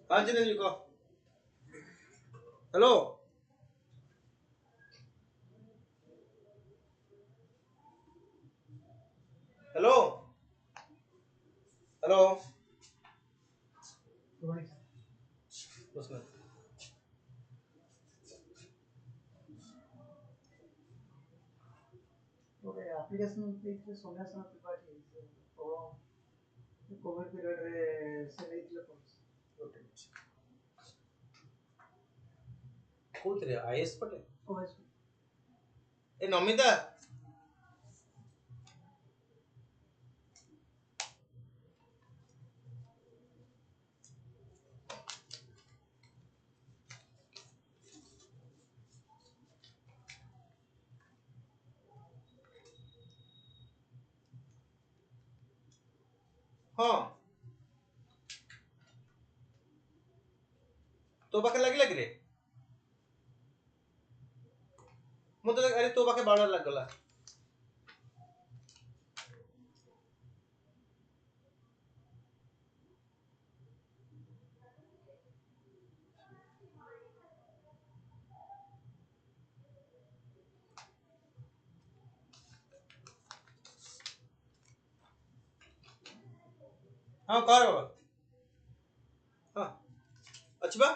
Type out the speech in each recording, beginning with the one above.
हाँ जी जी को hello hello hello उसमें ଗୋଟେ ଆପ୍ଲିକେସନ ଦେଇଥିଲେ ସନ୍ଧ୍ୟାସନ ତ୍ରିପାଠୀ କୋଭିଡ ପିରିୟଡରେ ସେ ଦେଇଥିଲେ କୋଉଥିରେ ଆଇଏସ୍ ପଟେ OAS ए नमिता हाँ तो पाखे लगे रे मत अरे तो पाखे बाड़ लग गला हाँ कर बाबा हाँ अच्छी बा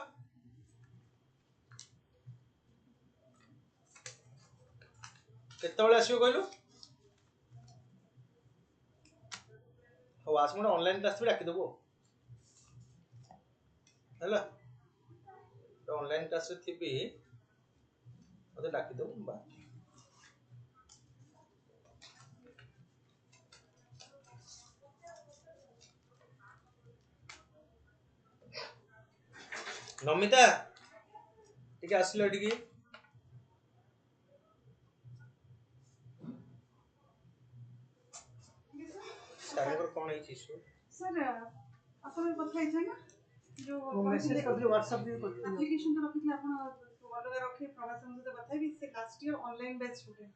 केतबेले आसीबो कहलु ओआस मोड ऑनलाइन क्लास भी डाकी देबो हैला तो ऑनलाइन क्लास रे थिबी मते डाकी देबो बा नमिता टिके आसिलो एटिकी सारंगर कोन है इशू सर अपन କଥା ହେଇଛେ ନା जो वो मैसेज करथि WhatsApp भी करथि एप्लीकेशन तो रखिथि अपन अलग रखे प्रवास सहित କଥା भी से last year online batch student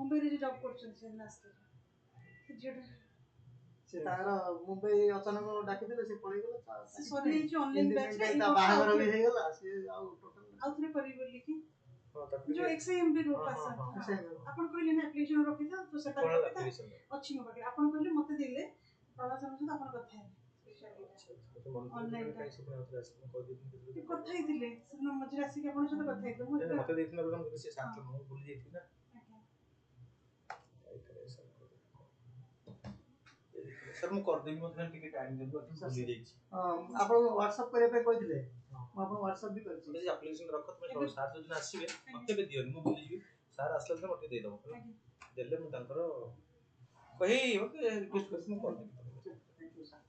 Mumbai रे जॉब करछन से लास्ट ईयर जेटा से तारा मुंबई अचानक डाकी देले से पळी गेला से सॉरी जे ऑनलाइन बैच रे बाहागर भी हे गेला से आउ टोटल आउथरे करी बोली कि हां तब जो एक्सएमबी रोड पास अपन कहले ना एप्लीकेशन रखिथा तो सेटा अच्छी mo पाके अपन कहले मते दिले प्रवास सहित अपन କଥା है ऑनलाइन का କଥା ହେଇଥିଲେ ସେଦିନ ମଝିରେ ଆସିକି ଆପଣଙ୍କ ସହିତ କଥା ହେଇଥିଲେ ମୁଁ ମତେ ଦେଇଥିଲା ବେଲେ ମୁଁ ସେ ସାଥ ମୁଁ ଭୁଲି ଯାଇଥିଲି ନା सर मु कर देबी मते टिके टाइम देबो भूली जाईछि आपण WhatsApp करे पे कहिथिले ମୁଁ ଆପଣ WhatsApp ବି କରିଛି जे एप्लीकेशन रख तुम सार जो आसीबे मते be दियो मु भूली जिबी सार आसला त मते दे दबो देले मु तांकर कहि मते रिक्वेस्ट करछि मु कर देबी थैंक यू सर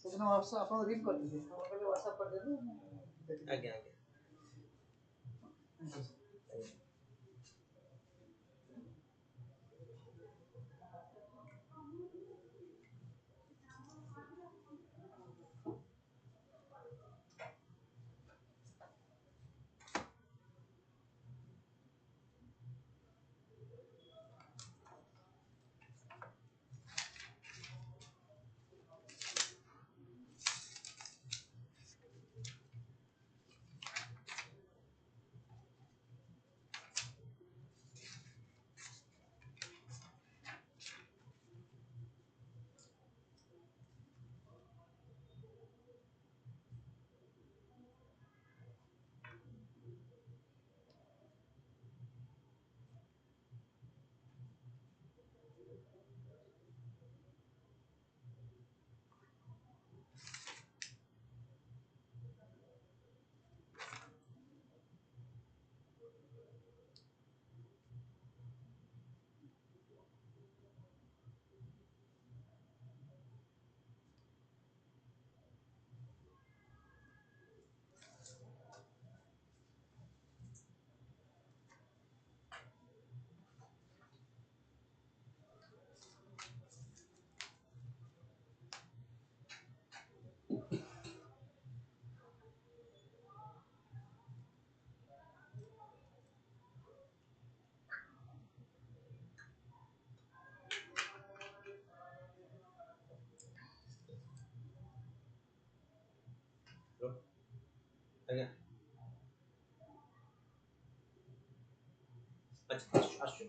सेदिन WhatsApp आपण रीड कर दिए आपण कहले WhatsApp कर देबो आज्ञा आज्ञा आज्ञा अच्छा आशु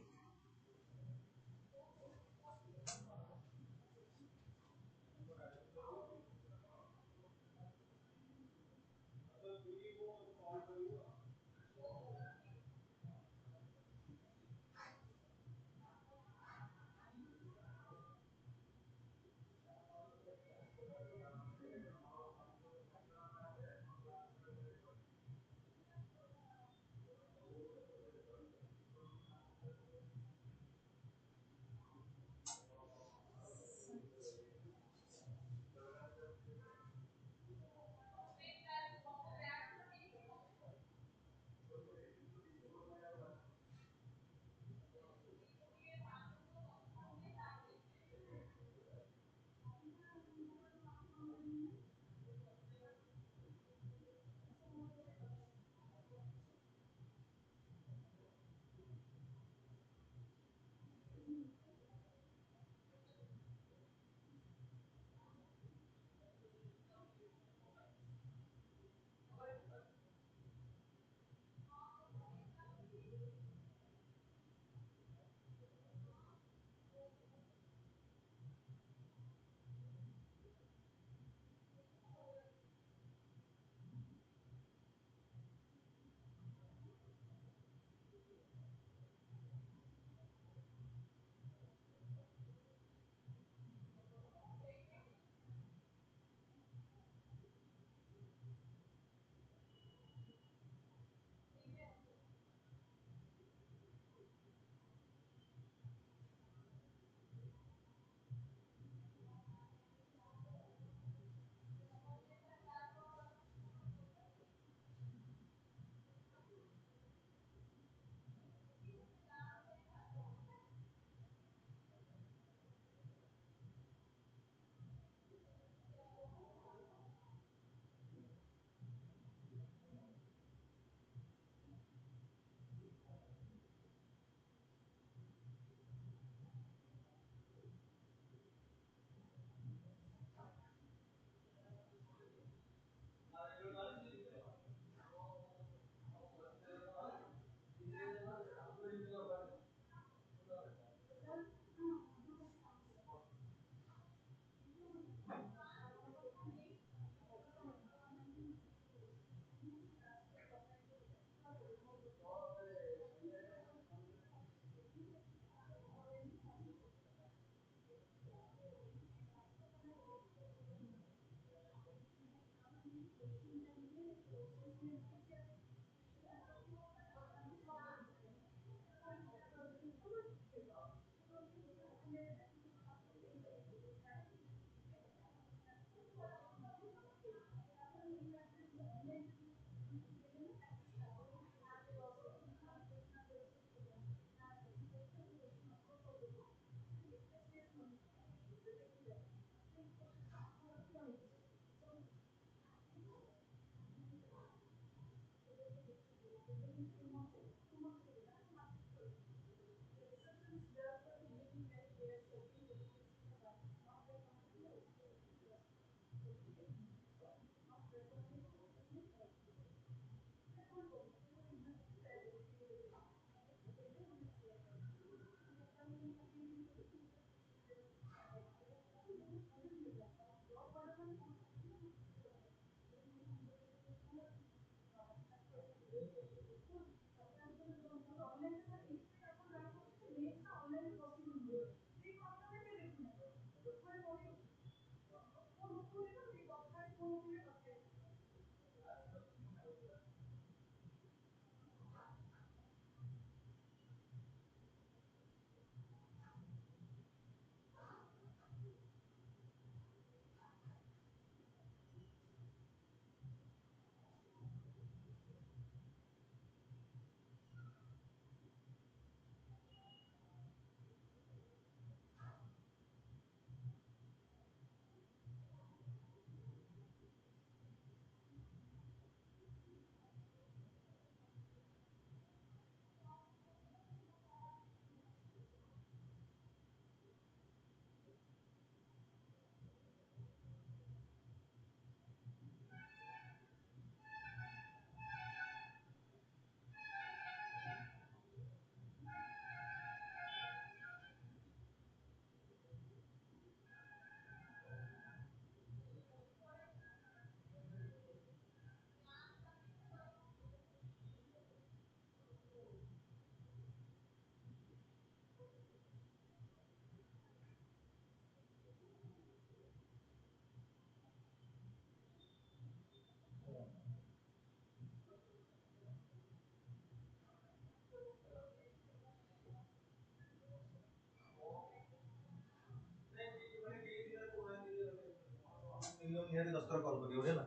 निहाती 10 थर कॉल करियो होला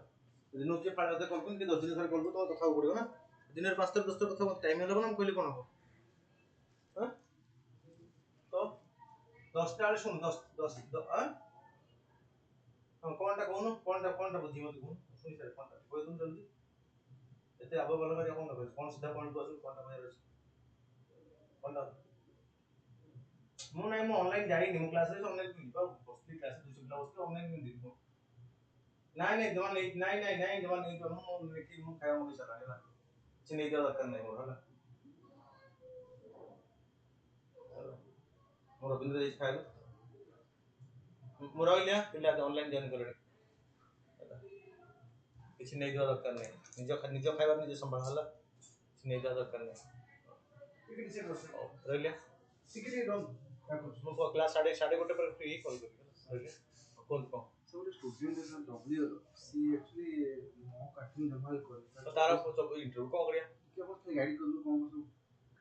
दिन के फाड़ कॉल करन कि 10 दिन थर कॉल तो कथा पड़ियो ना दिन 5 थर 10 थर कथा टाइम हेलो ना कहली कोन हो हां तो 10 टा सुन 10 10 हां कोनटा कहून कोनटा बुद्धि मत कहून सुनी सर कोनटा कोइ तुम जल्दी एते आबो बल कर कोन सीधा पॉइंट को असल कोनटा बाहर अछि कोनटा मु नाही मु ऑनलाइन जाई नि मु क्लास रे ऑनलाइन मिल पर बसली क्लास 200 पिला बसली ऑनलाइन मिल दिखो नाही जवान नहीं तो मु लेकिन मु खाया मु चला है ना चिन्ह के दरकार नहीं मोर होला मोर रविंद्र देश खाया मोर आइलिया पिला ऑनलाइन जॉइन करे किसी नहीं दिया दरकार नहीं निज खाइबार निज संभाल होला किसी नहीं दिया दरकार नहीं ठीक है रहिलिया सिक्रेट डन मु क्लास 1:30 पर फ्री कॉल करी कॉल को So the student is not W. She actually more cutting the whole course. तो तारा को सब इंटरव्यू को करिया कि अपन से गाइड कर दो कौन कौन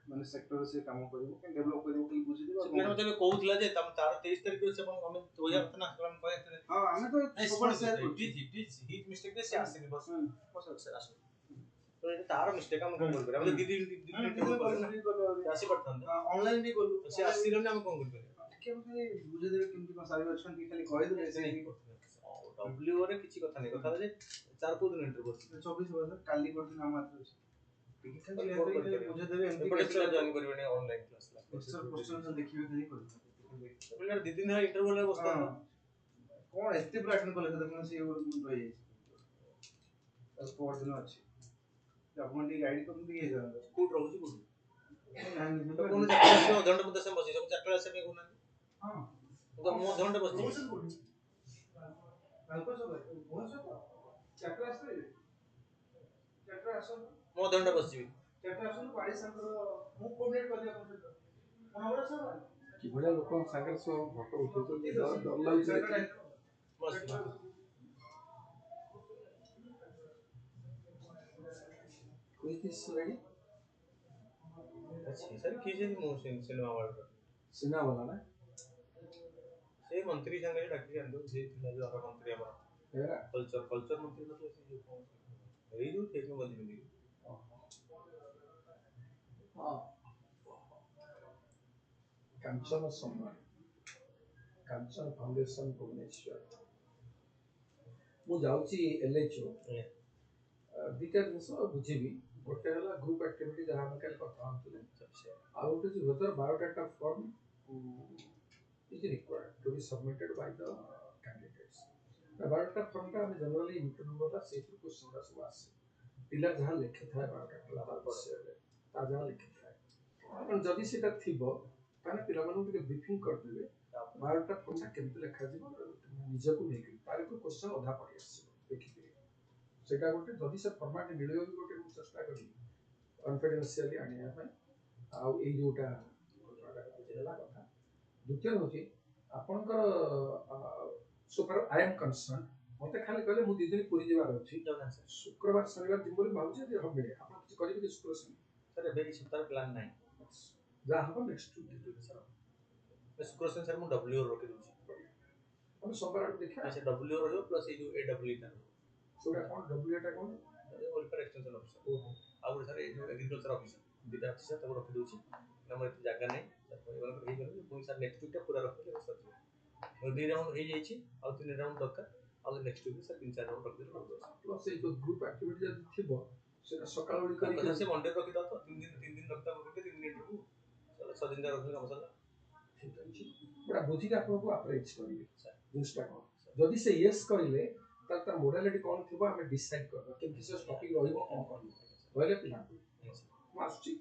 माने सेक्टर से काम करिवो के डेवलप करिवो के बुझि देबो से मतलब कहउतला जे तम तार 23 तारिख से अपन हम 2000 ना हम कहते हां हमें तो super share it is hit mistake they से आसे बस बस से आसे तो ये तार मिस्टेक हम कोन कर हम दीदी आसी पड़ता ऑनलाइन भी कर से आसी रे हम कोन कर के हम बुझि देबे केमति कोन सारी ऑप्शन की खाली कहि देबे से डब्ल्यू रे किछि कथा नै कथा जे चार को दिन इंटरव्यू 24 बजे काली कर दिन हम आत्र ठीक है क्लियर बुझि देबे एमती बड़े पिला जॉइन करबे नै ऑनलाइन क्लास ला क्वेश्चन देखिबे नहीं कर पिला दी दिन इंटरव्यू रे बसता कोन एते पूरा अटेंड करले देखन से रहि जाय स्पोर्ट दिन अछि अपन टी गाइड कर दिए जा स्कूट रहउची कोन नहीं तो कोन चक्कर घंटा मत से बसी सब चक्कर से में कोन हां तो मो घंटा बसती अल्को सब बहुत सब चक्कर आसे चक्कर आसो मो घंटा बसजी चक्कर आसो पाड़ी संकर मु कोऑर्डिनेट कर दिया अपन से हमरा सब कि भले लोक संगे सो फोटो उठेतो डर लागै बस Is this lady? अच्छी सर कीजिए सिनेमा वाला Sina wala na? से मंत्री संगे डाकी आंदो जे थिला जो आर मंत्री हमर Yeah. कल्चर मंत्री मतलब से जो कौन एई जो टेक्नोलॉजी में Ah, Kanchana Samman. Kanchana Foundation Bhubaneswar. ମୁଁ ଯାଉଛି LHO ଦୁଇଟା ଜିନିଷ ବୁଝିବି ଗୋଟେ ହେଲା ଗ୍ରୁପ ଆକ୍ଟିଭିଟି ଯାହା ଆମେ କାଲି କଥା ହେଉଥିଲେ ଆଉ ଗୋଟେ ହେଉଛି whether biodata form is required to be submitted by the candidates. Biodata formଟା ଆମେ generally interview କଲା ସେଇଥିରୁ କ୍ୱେଶ୍ଚନ ଗୁଡ଼ା ସବୁ ଆସେ ପିଲା ଯାହା ଲେଖିଥାଏ biodata ତା ବିଷୟରେ ତା ଯାହା ଲେଖିଥାଏ କାରଣ ଯଦି ସେଇଟା ଥିବ ତାହେଲେ ପିଲାମାନଙ୍କୁ ଟିକେ ବ୍ରିଫିଂ କରିଦେବେ ବାୟୋଡାଟା ଫର୍ମଟା କେମିତି ଲେଖାଯିବ ନିଜକୁ ନେଇକି ତାର ଏକ କ୍ୱେଶ୍ଚନ ଅଧା ପଡ଼ି ଆସିବ ଦେଖିକିରି ସେଇଟା ଗୋଟେ ଯଦି ସେ ଫର୍ମାଟ ମିଳିବ ବି ଗୋଟେ ମୁଁ ଚେଷ୍ଟା କରିବି କନଫିଡେନ୍ସିଆଲି ଆଣିବା ପାଇଁ ଆଉ ଏଇ ଯୋଉଟା ବୁଝିଲା କଥା ଦ୍ୱିତୀୟ ହେଉଛି ଆପଣଙ୍କର ସୁପର ଆଇ ଏମ୍ କନସର୍ନ ମତେ ଖାଲି କହିଲେ ମୁଁ 2 ଦିନ ପୁରୀ ଯିବାର ଅଛି ଶୁକ୍ରବାର ଶନିବାର ଯିବି ବୋଲି ଭାବୁଛି ଯଦି ହବ ମିଳେ ଆପଣ କିଛି କରିବେ କି ଶୁକ୍ର ଶନି सर ଏବେ କିଛି ତାର ପ୍ଲାନ୍ ନାହିଁ ଯାହା ହବ ନେକ୍ସଟ ୱିକ୍ सर शुक्र शनि सर ମୁଁ डब्ल्यू ରଖି ଦଉଛି ଆମେ ସୋମବାର ଆଡ଼କୁ ଦେଖିବା अच्छा डब्ल्यू ରହିବ ପ୍ଲस ଏଇ ଯୋଉ एडब्ल्यू ଟା ସେଗୁଡ଼ା କ'ଣ ଡବ୍ଲ୍ୟୁ ଏଟା କ'ଣ वेलफेयर एक्सटेंशन ऑफिसर ଆଉ ଗୋଟେ ସାର୍ ଏଇ ଯୋଉ ଏଗ୍ରିକଲଚର ଅଫିସର ଦୁଇଟା ଅଛି ସାର୍ ତାକୁ ରଖି ଦଉଛି ଆମର ଏତେ ଜାଗା ନାହିଁ ସାର୍ ଏମାନଙ୍କର ହେଇଗଲେ ପୁଣି ସାର୍ ନେକ୍ସଟ ୱିକଟା ପୁରା ରଖିଦେଲେ ସରିଯିବ 2 ରାଉଣ୍ଡ ହେଇଯାଇଛି ଆଉ 3 ରାଉଣ୍ଡ ଦରକାର ଆଉ ନେକ୍ସଟ ୱିକ ସାର୍ 3-4 ରାଉଣ୍ଡ ରଖିଦେଲେ ପ୍ଲସ୍ ଏଇ ଯୋଉ ଗ୍ରୁପ ଆକ୍ଟିଭିଟି ଯଦି ଥିବ ସେଟା ସକାଳ ବେଳି କରିକି ସେ ମଣ୍ଡେ ରଖିଦବ ତ 3 ଦିନ ରଖିଦବ ଗୋଟେ 3 ଦିନ ରଖୁ ସଦିନ ରଖିଲେ କାମ ସରିଲା ଠିକ୍ ଅଛି ଗୋଟା ବୁଝିକି ଆପଣଙ୍କୁ ଆପ୍ରୋଚ୍ କରିବି ଜିନିଷଟା କ'ଣ ଯଦି ସେ ୟେସ୍ କହିଲେ ତାହେଲେ ତାର ମୋଡାଲିଟି କ'ଣ ଥିବ ଆମେ ଡିସାଇଡ୍ କରିବା କେମିତି ସେ ଟପିକ୍ ରହିବ କ'ଣ କରିବ ରହିଲେ ପିଲାଙ୍କୁ ମୁଁ ଆସୁଛି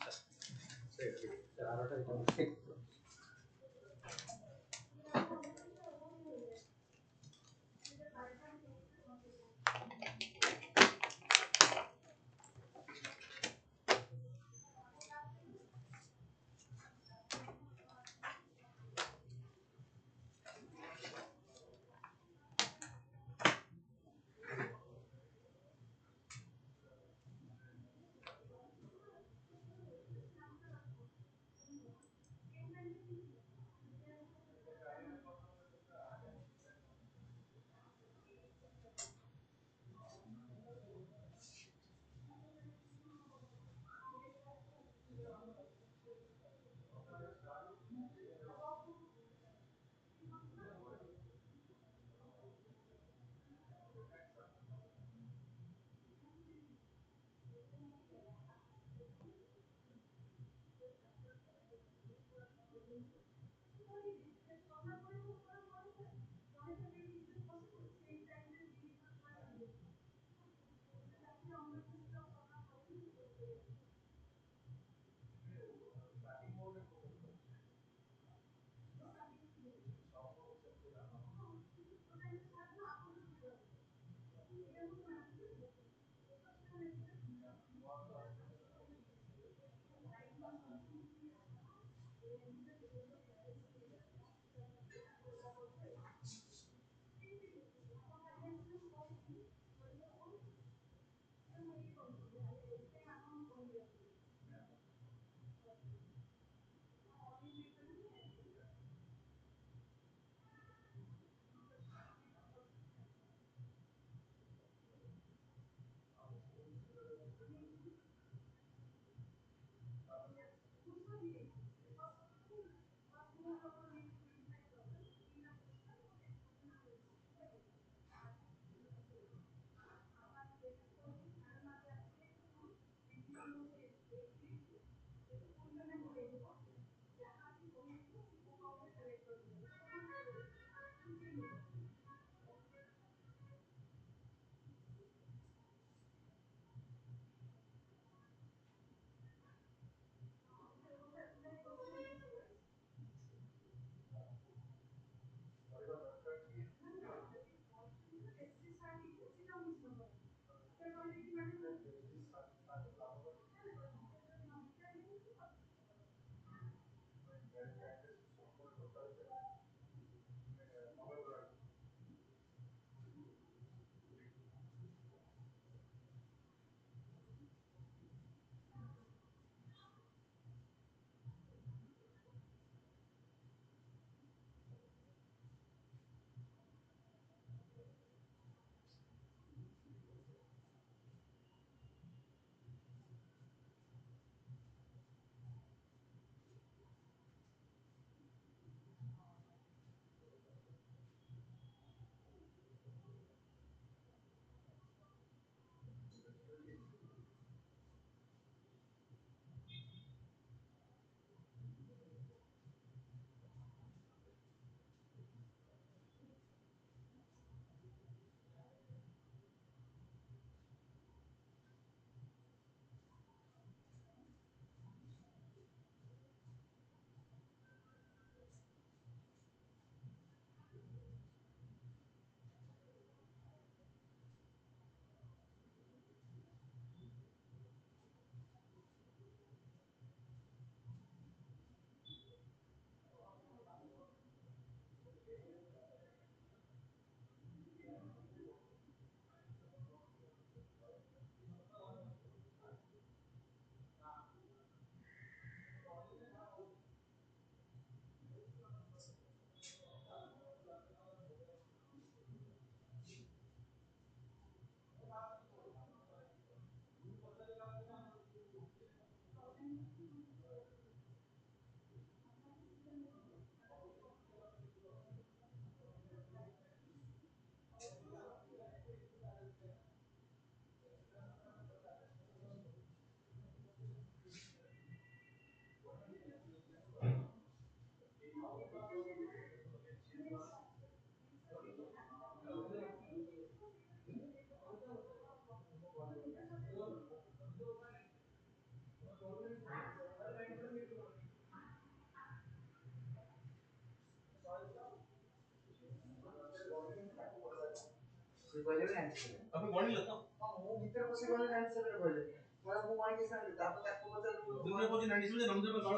ସେ କହିଲେ ବି ଆନ୍ସର ତମେ ଗଣିଲ ତ ହଁ ମୁଁ ଭିତରେ ପଶି ଗଲେ ଆନ୍ସର କହିଲେ ମୁଁ ଗଣିକି ସାରିଲି ତାପରେ ତାକୁ ପଚାରିଲି ଦୁନିଆ ପଜି ନାଣି ଯେ ନନ୍ଦନ ବାଳ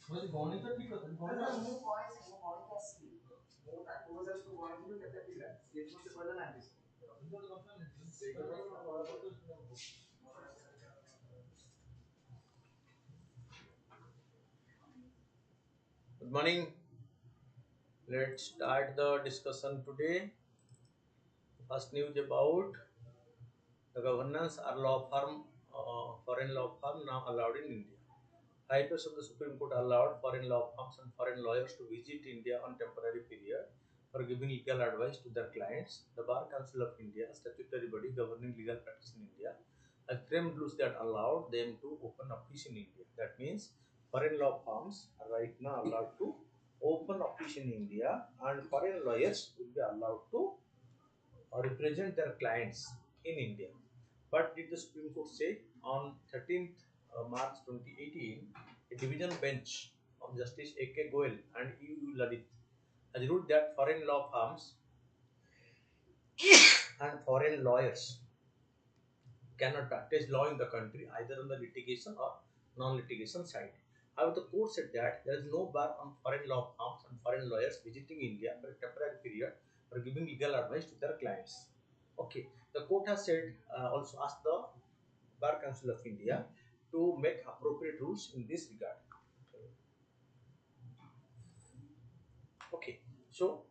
ମୁଁ ଗଣିତ ଠିକ କଥା ମୁଁ ଗଣିକି ଆସିଲି ମୁଁ ତାକୁ ପଚାରିଲି ତୁ ଗଣିଥିଲୁ କେତେ ପିଲା ସିଏ ମତେ କହିଲା 96 Good morning. Let's start the discussion today. First news about the governance or law firm, foreign law firm now allowed in India. 5 years of the Supreme Court allowed foreign law firms and foreign lawyers to visit India on temporary period for giving legal advice to their clients. The Bar Council of India, a statutory body governing legal practice in India, has framed rules that allowed them to open office in India. That means foreign law firms are right now allowed to open office in India, and foreign lawyers will be allowed to represent their clients in India. What did the Supreme Court say? On 13th March 2018, a division bench of Justice A.K. Goel and E.U. Lalit has ruled that foreign law firms and foreign lawyers cannot practice law in the country either on the litigation or non-litigation side. However, the court said that there is no bar on foreign law firms and foreign lawyers visiting India for a temporary period for giving legal advice to their clients. Okay, the court has said also asked the Bar Council of India to make appropriate rules in this regard. Okay, so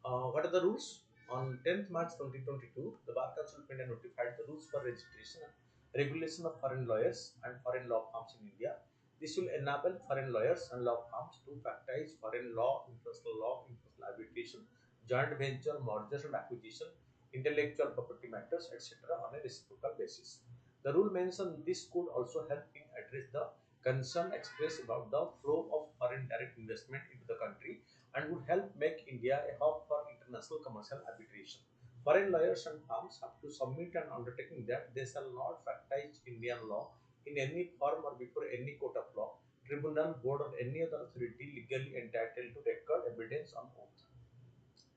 what are the rules? On 10th March 2022, the Bar Council of India notified the rules for registration and regulation of foreign lawyers and foreign law firms in India. This will enable foreign lawyers and law firms to practice foreign law, international arbitration, joint venture, mergers and acquisition, intellectual property matters, etc. on a reciprocal basis. The rule mentioned this could also help in address the concern expressed about the flow of foreign direct investment into the country and would help make India a hub for international commercial arbitration. Foreign lawyers and firms have to submit an undertaking that they shall not practice Indian law in any form or before any court of law, tribunal, board or any other authority legally entitled to record evidence on oath.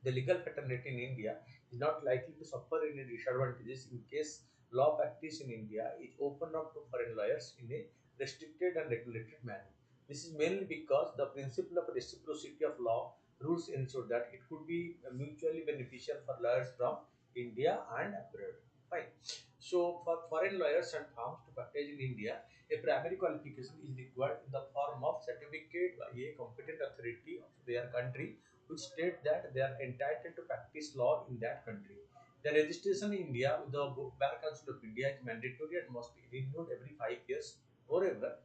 The legal fraternity in India is not likely to suffer any disadvantages in case law practice in India is opened up to foreign lawyers in a restricted and regulated manner. This is mainly because the principle of reciprocity of law rules ensure that it could be mutually beneficial for lawyers from India and abroad. Fine. So, for foreign lawyers and firms to practice in India, a primary qualification is required in the form of certificate by a competent authority of their country which state that they are entitled to practice law in that country. The registration in India with the Bar Council of India is mandatory and must be renewed every 5 years. Moreover,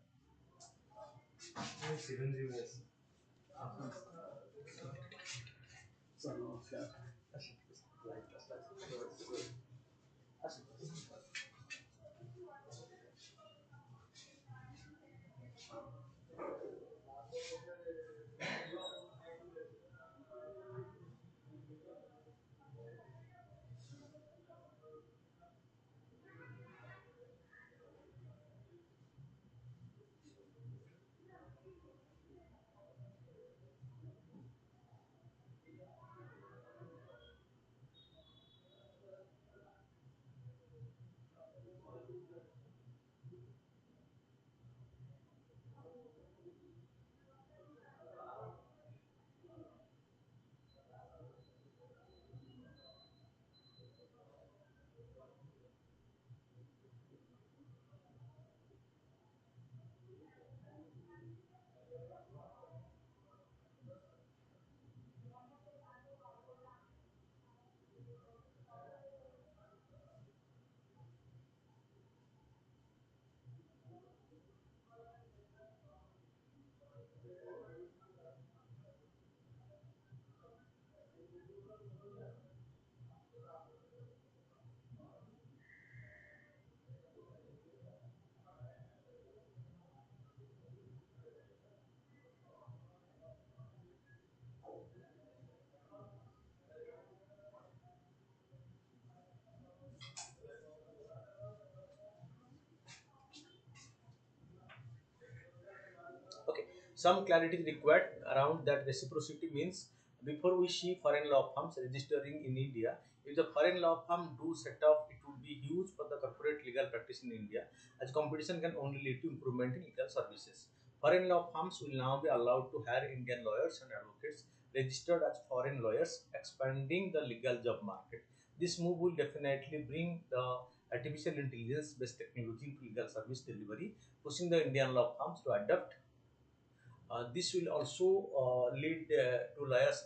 okay, some clarity is required around that. Reciprocity means before we see foreign law firms registering in India, if the foreign law firm do set up, it would be huge for the corporate legal practice in India, as competition can only lead to improvement in legal services. Foreign law firms will now be allowed to hire Indian lawyers and advocates registered as foreign lawyers, expanding the legal job market. This move will definitely bring the artificial intelligence based technology into legal service delivery, pushing the Indian law firms to adapt. This will also lead to lawyers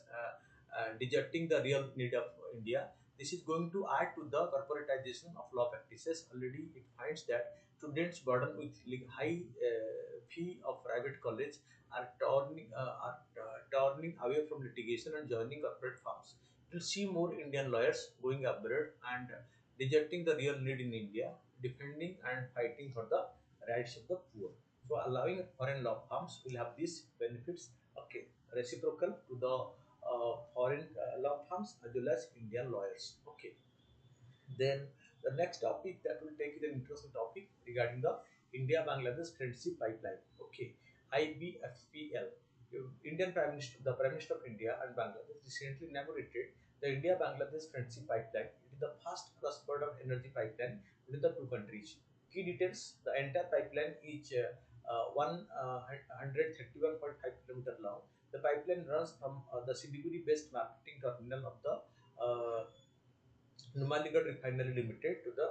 deserting the real need of India. This is going to add to the corporatization of law practices. Already it finds that students burdened with high fee of private college are turning away from litigation and joining corporate firms. You will see more Indian lawyers going abroad and deserting the real need in India, defending and fighting for the rights of the poor. So allowing foreign law firms will have these benefits, okay, reciprocal to the foreign law firms as well as Indian lawyers. Okay. Then the next topic that will take is an interesting topic regarding the India-Bangladesh Friendship Pipeline. Okay, IBFPL. Indian Prime Minister, the Prime Minister of India and Bangladesh recently inaugurated the India-Bangladesh Friendship Pipeline. It is the first cross-border energy pipeline between the two countries. Key details: the entire pipeline is 131.5 km long. The pipeline runs from the Siliguri-based marketing terminal of the Numaligarh Refinery Limited to the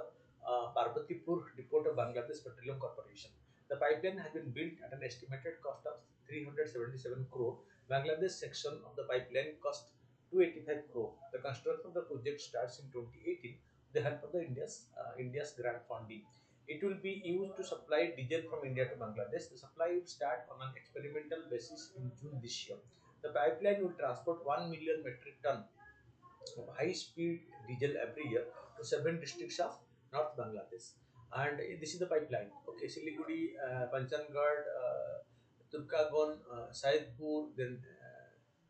Parbatipur Depot of Bangladesh Petroleum Corporation. The pipeline has been built at an estimated cost of 377 crore. Bangladesh section of the pipeline cost 285 crore. The construction of the project starts in 2018 with the help of the India's grant funding. It will be used to supply diesel from India to Bangladesh. The supply will start on an experimental basis in June this year. The pipeline will transport 1 million metric ton of high-speed diesel every year to 7 districts of North Bangladesh. And this is the pipeline. Okay, Siliguri, Panchangarh, Turkagon, Saidpur, then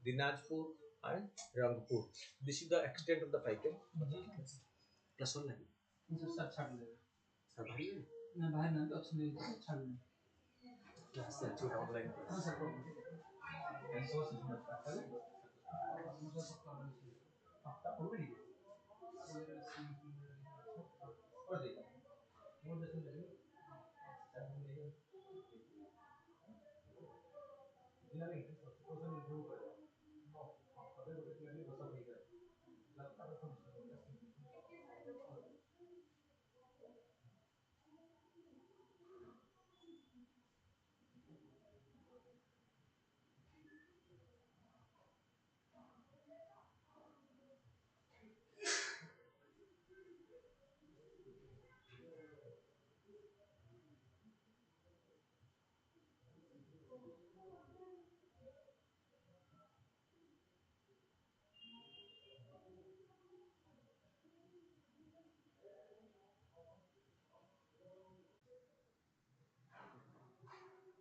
Dinajpur, and Rangpur. This is the extent of the pipeline. Plus one lagi. सब छाड़ ले सब भाई ना बाहर ना option नहीं छाड़ ले क्लास से छोटा ऑनलाइन हां सर ऐसा से पता है हफ्ता हो गई और देखा वो जैसे लगे बिना नहीं तो इंप्रूव करेगा नो अबे वो क्लियरली बस नहीं कर लगता है तो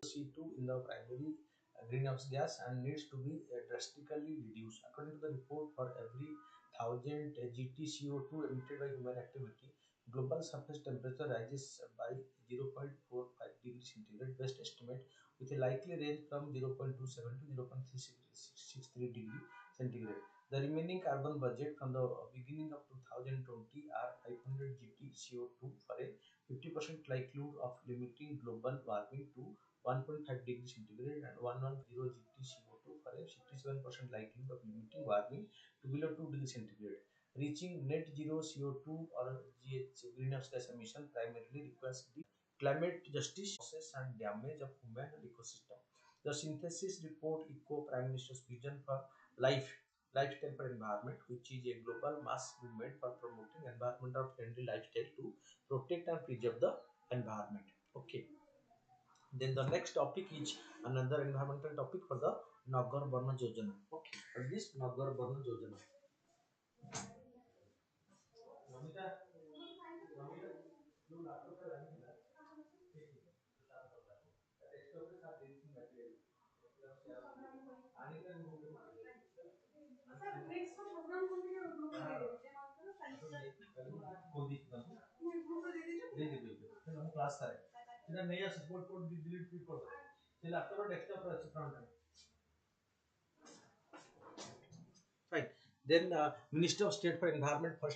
CO2 in the primary greenhouse gas and needs to be drastically reduced. According to the report, for every 1000 GT CO2 emitted by human activity, global surface temperature rises by 0.45 degrees centigrade. Best estimate with a likely range from 0.27 to 0.363 degree centigrade. The remaining carbon budget from the beginning of 2020 are 500 GT CO2 for a 50% likelihood of limiting global warming to 1.5 degrees centigrade and 110 GT CO2 for a 67% likelihood of limiting warming to below 2 degrees centigrade. Reaching net zero CO2 or GH greenhouse gas emission primarily requires the climate justice process and damage of human and ecosystem. The synthesis report echo Prime Minister's vision for lifestyle for environment, which is a global mass movement for promoting environmental friendly lifestyle to protect and preserve the environment. Okay. Then the next topic is another environmental topic for the Nagar Varna Yojana. Okay, for this Nagar Varna Yojana. Namita, Namita, you laptop का line मिला, ठीक है, साफ करता है, desktop के साथ linking material, आने का सर नेक्स्ट को प्रोग्राम करने के ग्रुप में दे दीजिए मान करो कोई भी ग्रुप में दे दीजिए फिर हम क्लास करें इधर नहीं है सपोर्ट कोड डिलीट भी कर दो चलिए लैपटॉप और डेस्कटॉप पर अच्छे फ्रंट है Then Minister of State for Environment for.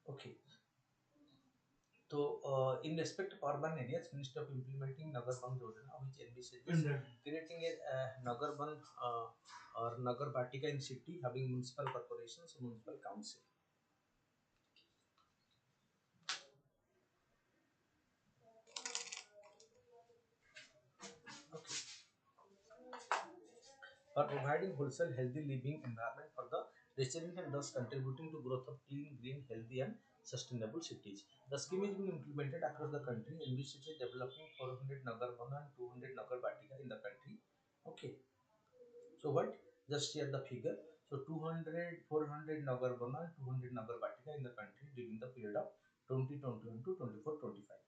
Okay. So in respect of urban areas, Minister of implementing Nagar Ban Yojana, which envisages creating a Nagar Ban or Nagar Batika in city having municipal corporations or municipal council. Okay. For providing wholesale healthy living environment for the resident and thus contributing to growth of clean, green, healthy and sustainable cities. The scheme is being implemented across the country and which is developing 400 Nagar Ban and 200 Nagar Batika in the country. Okay. So what? Just share the figure. So 200, 400 Nagar Ban and 200 Nagar Batika in the country during the period of 2021 to 24-25.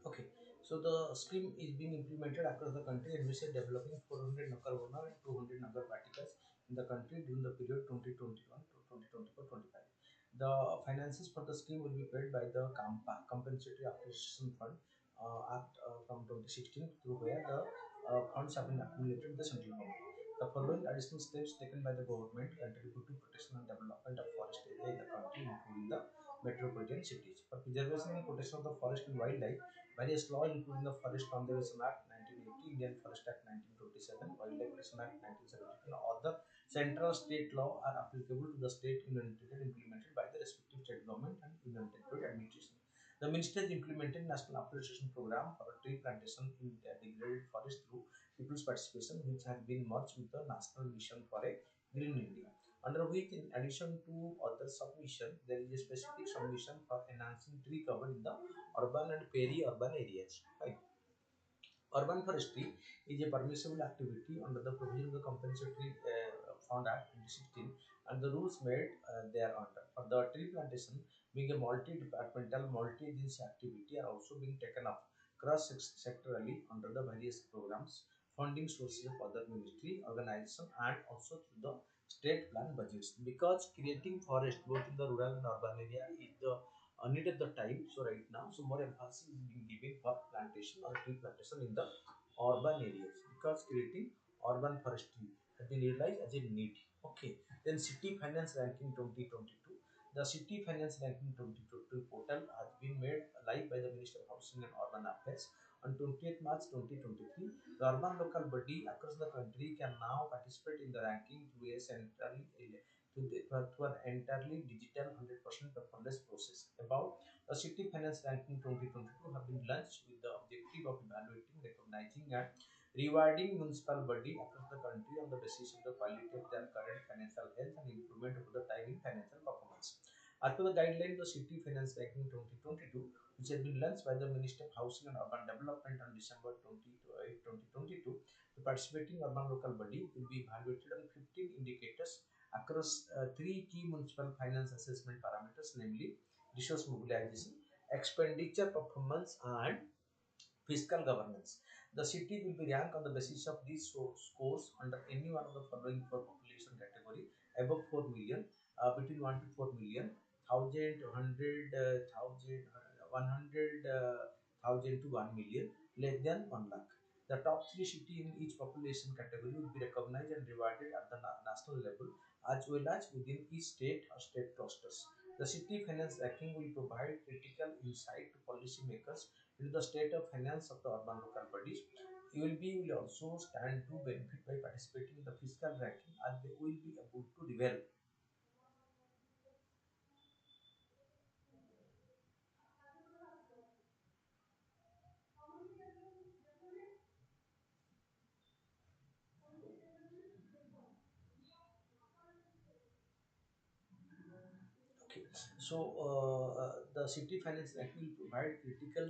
Okay, so the scheme is being implemented across the country and we are developing 400 Nagar Vana and 200 Nagar Batikas in the country during the period 2021 to 2024-25. The finances for the scheme will be paid by the Compensatory Appreciation Fund Act from 2016 through where the funds have been accumulated with the central government. The following additional steps taken by the government contribute to protection and development of forest area in the country including the metropolitan cities. For preservation and protection of the forest and wildlife, various laws including the Forest Conservation Act 1980, Indian Forest Act 1927, Wildlife Protection Act 1972 and other central state law are applicable to the state union territory implemented by the respective state government and union territory administration. The ministry has implemented national afforestation program for tree plantation in degraded forest through people's participation, which has been merged with the national mission for a green India, under which, in addition to other submission, there is a specific submission for enhancing tree cover in the urban and peri-urban areas. Right. Urban forestry is a permissible activity under the provision of the Compensatory Fund Act 2016 and the rules made thereunder. For the tree plantation being a multi-departmental, multi-agency activity are also being taken up cross-sectorally under the various programs, funding sources of other ministry, organization and also through the state plan budgets. Because creating forest both in the rural and urban area is the need at the time. So right now, so more emphasis is being given for plantation or tree plantation in the urban areas, because creating urban forestry has been realized as a need. Okay. Then city finance ranking 2022. The city finance ranking 2022 portal has been made live by the Minister of Housing and Urban Affairs on 20th March 2023. The urban local body across the country can now participate in the ranking through a centrally to an entirely digital 100% paperless process. About the City Finance Ranking 2022 have been launched with the objective of evaluating, recognizing and rewarding municipal body across the country on the basis of the quality of their current financial health and improvement over the time in financial performance. As per the guideline, the City Finance Ranking 2022, which has been launched by the Ministry of Housing and Urban Development on December 2022, the participating urban local body will be evaluated on 15 indicators across three key municipal finance assessment parameters, namely resource mobilization, expenditure performance, and fiscal governance. The city will be ranked on the basis of these scores under any one of the following four population category: above 4 million, between 1 to 4 million, 1000, 100, 100,000 to 1 million, less than 1 lakh. The top three cities in each population category will be recognized and rewarded at the national level as well as within each state or state clusters. The city finance ranking will provide critical insight to policymakers into the state of finance of the urban local bodies. ULB will also stand to benefit by participating in the fiscal ranking, as they will be able to reveal. Okay, so the city finance ranking will provide critical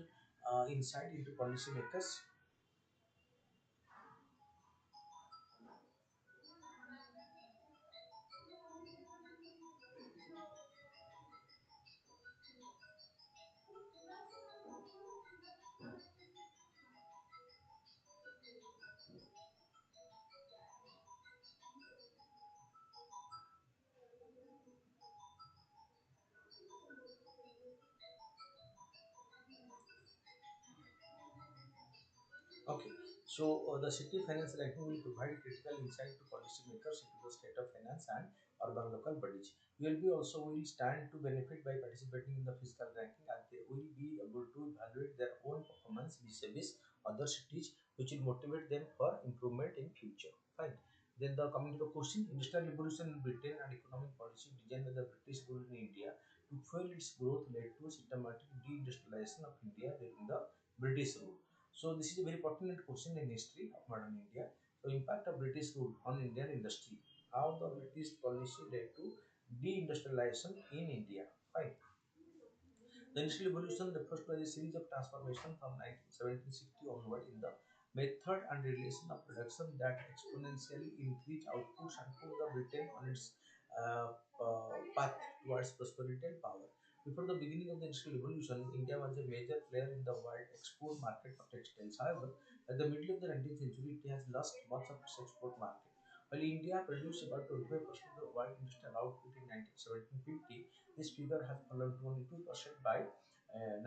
insight into policymakers. Okay, so the city finance ranking will provide critical insight to policymakers into the state of finance and urban local bodies. ULB also will stand to benefit by participating in the fiscal ranking, as they will be able to evaluate their own performance vis-a-vis other cities, which will motivate them for improvement in future. Fine. Then the coming to the question: industrial revolution in Britain and economic policy designed by the British rule in India to fuel its growth led to systematic deindustrialization of India during the British rule. So this is a very pertinent question in history of modern India. So impact of British rule on Indian industry. How the British policy led to deindustrialization in India. Fine. The industrial revolution refers to a series of transformations from 1760 onward in the method and relation of production that exponentially increase outputs and put the Britain on its path towards prosperity and power. Before the beginning of the industrial revolution, India was a major player in the world export market for textiles. However, at the middle of the 19th century, it has lost much of its export market. While India produced about 25% of the world industrial output in 1750, this figure has fallen to only 2% by 900.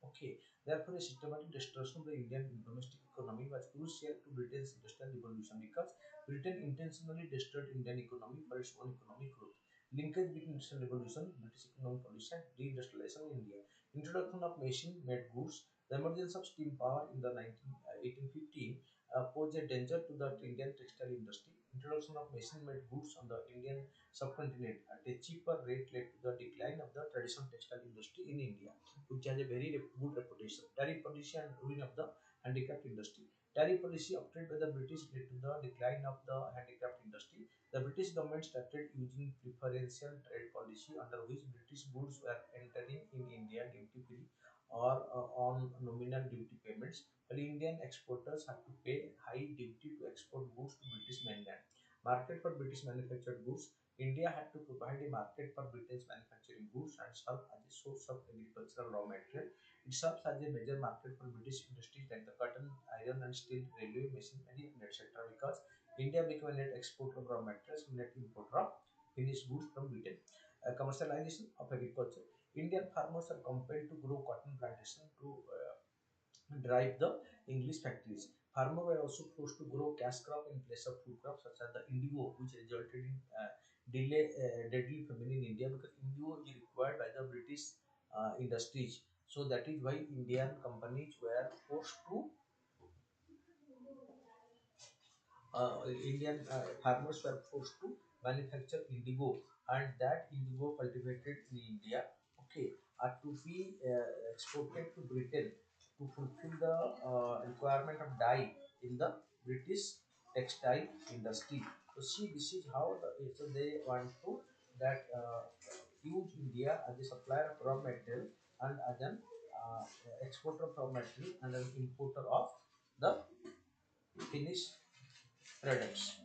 Okay, therefore, a systematic destruction of the Indian domestic economy was crucial to Britain's industrial revolution, because Britain intentionally destroyed Indian economy for its own economic growth. Linkage between industrial revolution, British economic policy, and deindustrialization in India. Introduction of machine-made goods. The emergence of steam power in the 1815 posed a danger to the Indian textile industry. Introduction of machine-made goods on the Indian subcontinent at a cheaper rate led to the decline of the traditional textile industry in India. which has a very good reputation. Tariff policy and ruin of the handicraft industry. Tariff policy opted by the British led to the decline of the handicraft industry. The British government started using preferential trade policy under which British goods were entering in India duty free or on nominal duty payments, while Indian exporters had to pay high duty to export goods to British mainland. Market for British manufactured goods. India had to provide a market for British manufacturing goods and serve as a source of agricultural raw material. It serves as a major market for British industries like the cotton, iron and steel, railway, machinery, and etc. Because India became a net exporter of raw materials and net importer of finished goods from Britain. Commercialization of agriculture. Indian farmers are compelled to grow cotton plantation to drive the English factories. Farmers were also forced to grow cash crop in place of food crops such as the indigo, which resulted in deadly famine in India because indigo is required by the British industries. So that is why Indian companies were forced to Indian farmers were forced to manufacture indigo, and that indigo cultivated in India, okay, are to be exported to Britain to fulfill the requirement of dye in the British textile industry. So see, this is how so they want to that use India as a supplier of raw material and as an exporter of raw material and an importer of the finished products.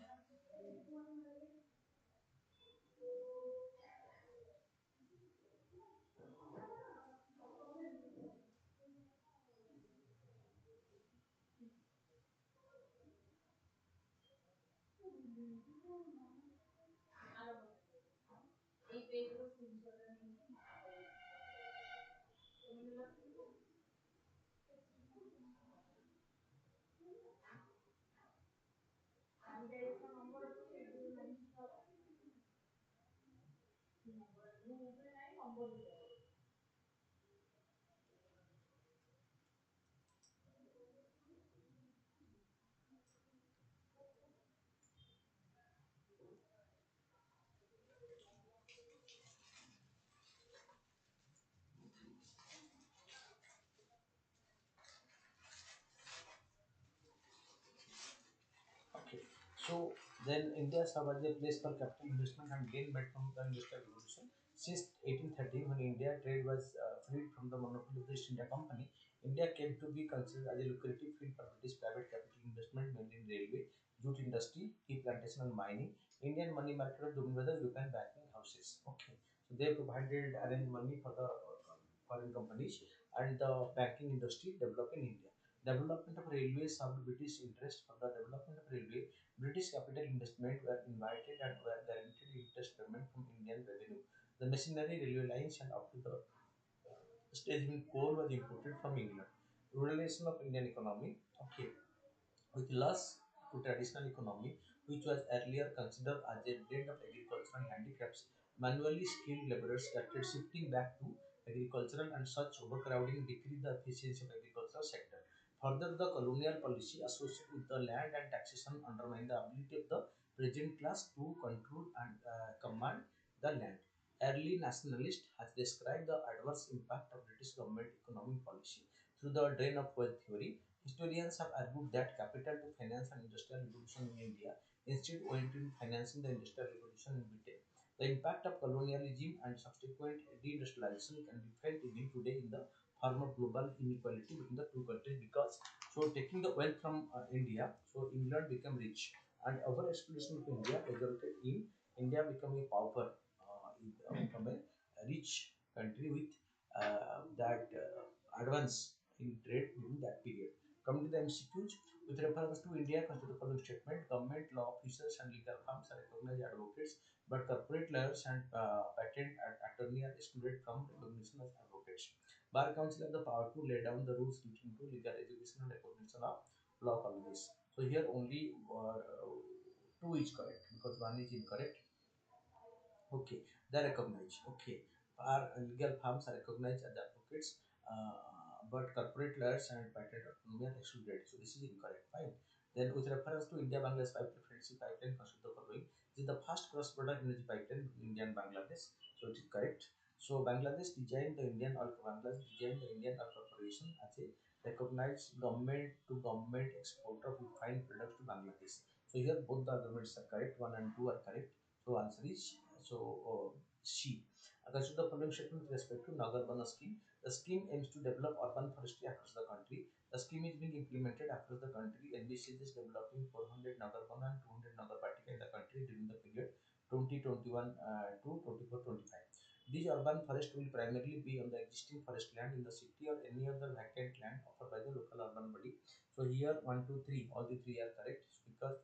Okay. So then India served as a place for capital investment and gain made from the industrial revolution. Since 1813, when India trade was freed from the monopoly of the East India Company, India came to be considered as a lucrative field for British private capital investment, mainly in railway, jute industry, tea plantation, and mining. Indian money market was dominated by the European banking houses. Okay, so they provided arrange money for the foreign companies, and the banking industry developed in India. Development of railway served British interest. For the development of railway, British capital investment were invited and were guaranteed interest payment from Indian revenue. The machinery, railway lines, and up to the stage when coal was imported from England. Ruralization of Indian economy. Okay, with loss to traditional economy, which was earlier considered as a blend of agriculture and handicrafts, manually skilled laborers started shifting back to agricultural, and such overcrowding decreased the efficiency of agricultural sector. Further, the colonial policy associated with the land and taxation undermined the ability of the present class to control and command the land. Early nationalists has described the adverse impact of British government economic policy through the drain of wealth theory. Historians have argued that capital to finance an industrial revolution in India instead went in financing the industrial revolution in Britain. The impact of colonialism and subsequent deindustrialization can be felt even today in the form of global inequality between the two countries because so taking the wealth from India, so England became rich and over exploitation of India resulted in India becoming a pauper, from a rich country with that advance in trade during that period. Coming to the MCQs, with reference to India, consider the following statement: government, law officers, and legal firms are recognized advocates, but corporate lawyers and patent attorney are excluded from recognition as advocates. Bar Council have the power to lay down the rules leading to legal education and recognition of law colleges. So here only two is correct because one is incorrect. Okay, they recognize. Okay, our legal firms are recognized as advocates, but corporate lawyers and patent attorney are excluded. So this is incorrect. Fine. Then, with reference to India-Bangladesh friendship pipeline, consider the following: this is the first cross-border energy pipeline between India and Bangladesh. So it is correct. So Bangladesh designed the Indian Oil Corporation as a recognized government to government exporter of refined products to Bangladesh. So here both the arguments are correct. 1 and 2 are correct. So answer is C. Consider the following statement with respect to Nagar Bana scheme. The scheme aims to develop urban forestry across the country. The scheme is being implemented across the country. NBC is developing 400 Nagar Bana and 200 Nagar Batika in the country during the period 2021 to 24-25. These urban forests will primarily be on the existing forest land in the city or any other vacant land offered by the local urban body. So here 1, 2, 3, all the three are correct because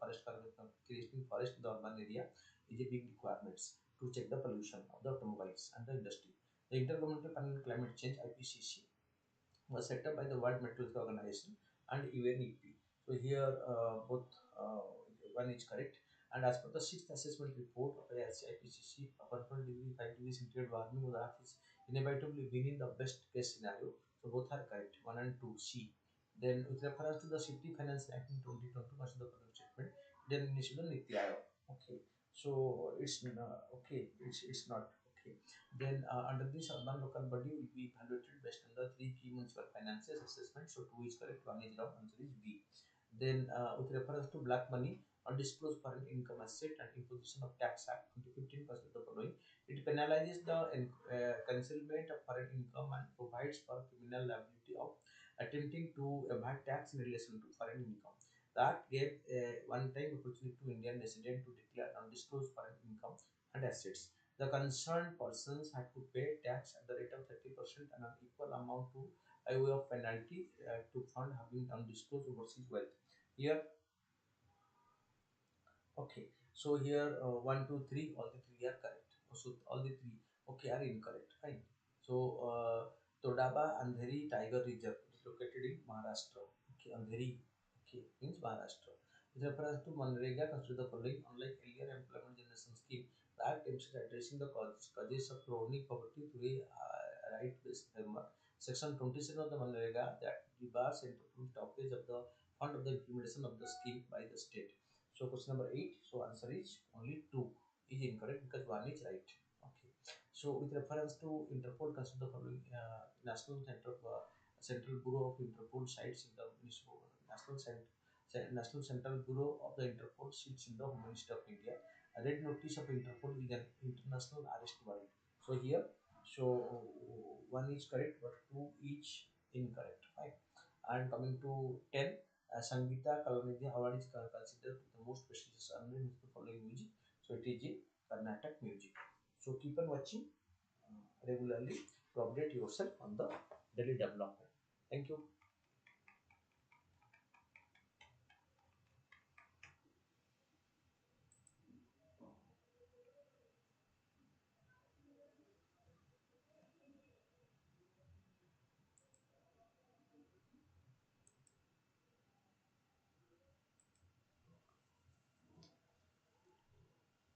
creating forest in the urban area is a big requirement to check the pollution of the automobiles and the industry. The Intergovernmental Panel on Climate Change (IPCC) was set up by the World Meteorological Organization and UNEP. So here both one is correct. And as per the sixth assessment report of the IPCC, a 1.5 degree, 5 degrees centigrade warming of the Earth is inevitably within the best case scenario. So both are correct, 1 and 2 C. Then with reference to the City Finance Act in 2020, consider the following statement. Then initially VANIK-IAS. Okay, so it's not okay. Then under this, urban local body will be evaluated based on the three key municipal finances assessment. So 2 is correct, 1 is wrong, answer is B. Then with reference to black money, undisclosed foreign income asset and imposition of tax act 2015 consider the following. It penalizes the concealment of foreign income and provides for criminal liability of attempting to evade tax in relation to foreign income. That gave a one-time opportunity to Indian residents to declare undisclosed foreign income and assets. The concerned persons had to pay tax at the rate of 30% and an equal amount to by way of penalty to fund having undisclosed overseas wealth. Here, okay. So here 1, 2, 3, all the three are correct. So all the three okay are incorrect. Fine. So Todaba Andheri Tiger Reserve is located in Maharashtra. Okay, Andheri okay means Maharashtra. With reference to Manrega, consider the following. Unlike earlier employment generation scheme, the act aims at addressing the causes of chronic poverty through a right-based framework. Section 27 of the Manrega that bars enterprise stoppage of the fund of the implementation of the scheme by the state. So question number 8. So answer is only 2 is incorrect because 1 is right. Okay. So with reference to Interpol, consider the following: Central Bureau of Interpol sites in the National Central Bureau of the Interpol sits in the Home Ministry of India. A red notice of Interpol is an international arrest warrant. So here, so 1 is correct, but 2 is incorrect. Fine. And coming to 10. Sangeeta Kalanidhi Award is considered the most prestigious honor in the following music. So it is in Karnataka music. So keep on watching regularly to update yourself on the daily development. Thank you.